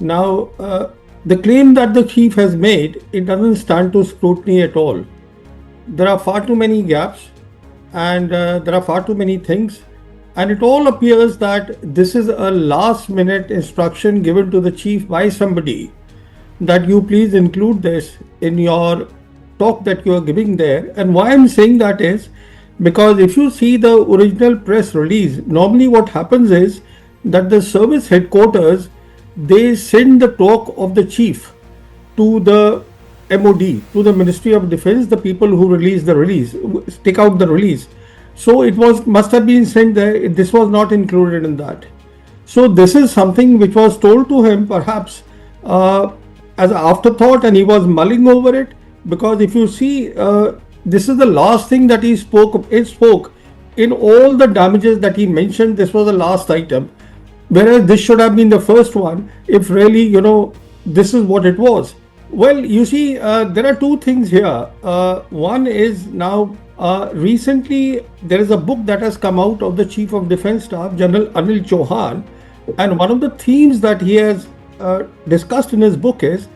Now, the claim that the chief has made, it doesn't stand to scrutiny at all. There are far too many gaps, and there are far too many things, and it all appears that this is a last minute instruction given to the chief by somebody, that you please include this in your talk that you are giving there. And why I'm saying that is because if you see the original press release, normally what happens is that the service headquarters, they send the talk of the chief to the MOD, to the Ministry of Defense, the people who release the release, take out the release. So it was must have been sent there. This was not included in that. So this is something which was told to him perhaps as an afterthought, and he was mulling over it. Because if you see, this is the last thing that he spoke. He spoke in all the damages that he mentioned. This was the last item, whereas this should have been the first one. If really, this is what it was. Well, you see, there are two things here. One is now, recently there is a book that has come out of the Chief of Defence Staff, General Anil Chauhan, and one of the themes that he has discussed in his book is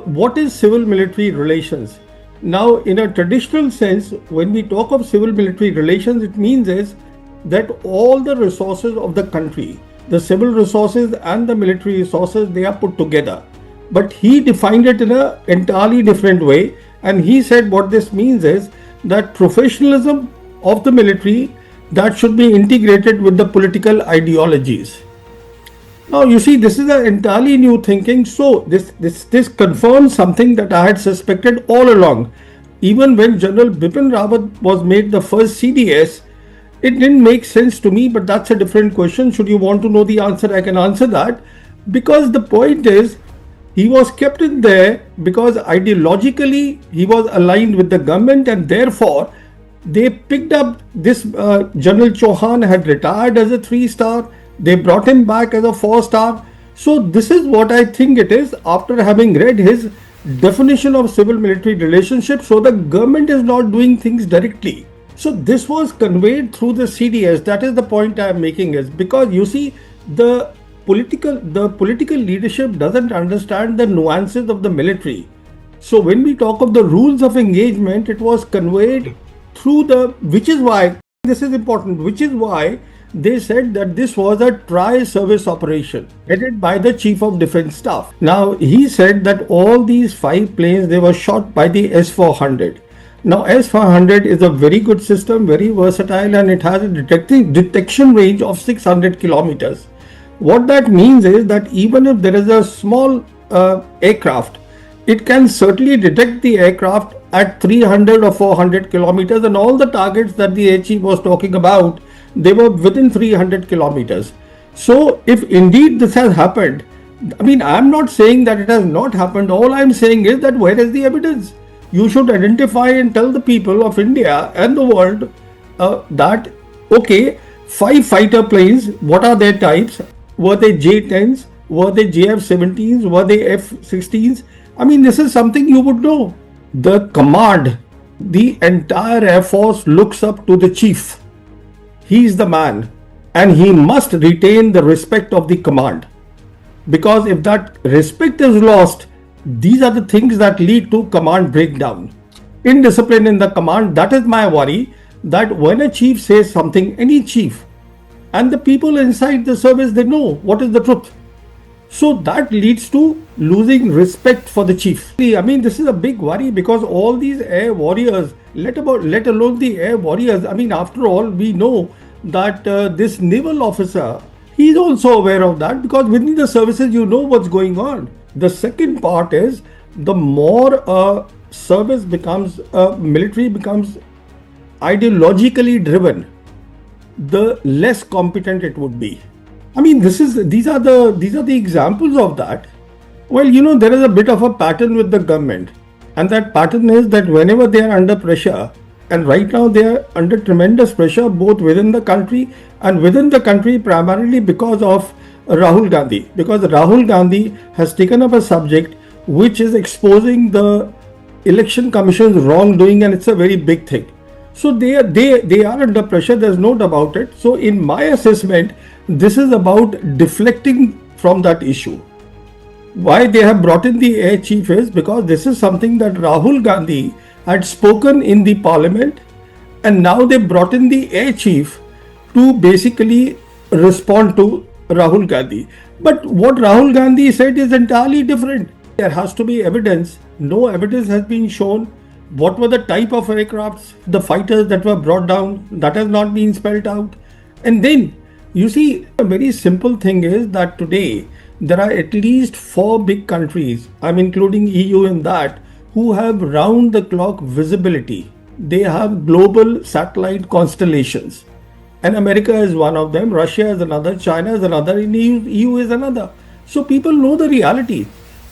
what is civil-military relations. Now, in a traditional sense, when we talk of civil-military relations, it means is that all the resources of the country, the civil resources and the military resources, they are put together. But he defined it in an entirely different way, and he said what this means is that professionalism of the military, that should be integrated with the political ideologies. Now you see, this is an entirely new thinking. So this confirms something that I had suspected all along. Even when General Bipin Rawat was made the first CDS, it didn't make sense to me, but that's a different question. Should you want to know the answer, I can answer that. Because the point is, he was kept in there because ideologically he was aligned with the government, and therefore they picked up this General Chauhan had retired as a 3-star. They brought him back as a 4-star. So this is what I think it is after having read his definition of civil-military relationship. So the government is not doing things directly. So this was conveyed through the CDS. That is the point I am making, is because you see, the political leadership doesn't understand the nuances of the military. So when we talk of the rules of engagement, it was conveyed through which is why this is important, which is why they said that this was a tri-service operation headed by the Chief of Defence Staff. Now he said that all these 5 planes, they were shot by the S-400. Now S-400 is a very good system, very versatile, and it has a detection range of 600 kilometers. What that means is that even if there is a small aircraft, it can certainly detect the aircraft at 300 or 400 kilometers, and all the targets that the Air Chief was talking about, they were within 300 kilometers. So if indeed this has happened, I mean, I'm not saying that it has not happened. All I'm saying is that where is the evidence? You should identify and tell the people of India and the world that, okay, 5 fighter planes, what are their types? Were they J-10s? Were they JF-17s? Were they F-16s? I mean, this is something you would know. The command, the entire Air Force looks up to the chief. He is the man, and he must retain the respect of the command. Because if that respect is lost, these are the things that lead to command breakdown. Indiscipline in the command, that is my worry, that when a chief says something, any chief, and the people inside the service, they know what is the truth. So that leads to losing respect for the chief. I mean, this is a big worry because all these air warriors, let alone the air warriors, I mean, after all, we know that this naval officer, he is also aware of that, because within the services, you know what's going on. The second part is, the more service becomes, military becomes ideologically driven, the less competent it would be. I mean, these are the examples of that. Well, there is a bit of a pattern with the government, and that pattern is that whenever they are under pressure, and right now they are under tremendous pressure both within the country and within the country primarily because of Rahul Gandhi. Because Rahul Gandhi has taken up a subject which is exposing the election commission's wrongdoing, and it's a very big thing. So they are under pressure, there's no doubt about it. So in my assessment, this is about deflecting from that issue. Why they have brought in the air chief is because this is something that Rahul Gandhi had spoken in the parliament, and now they brought in the air chief to basically respond to Rahul Gandhi. But what Rahul Gandhi said is entirely different. There has to be evidence. No evidence has been shown. What were the type of aircrafts, the fighters that were brought down? That has not been spelled out. And then, you see, a very simple thing is that today there are at least four big countries, I'm including EU in that, who have round the clock visibility. They have global satellite constellations. And America is one of them, Russia is another, China is another, and EU is another. So people know the reality.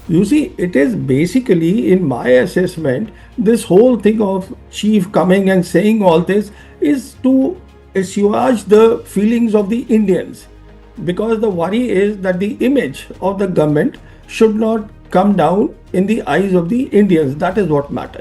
You see, it is basically, in my assessment, this whole thing of chief coming and saying all this is to assuage the feelings of the Indians. Because the worry is that the image of the government should not come down in the eyes of the Indians. That is what matters.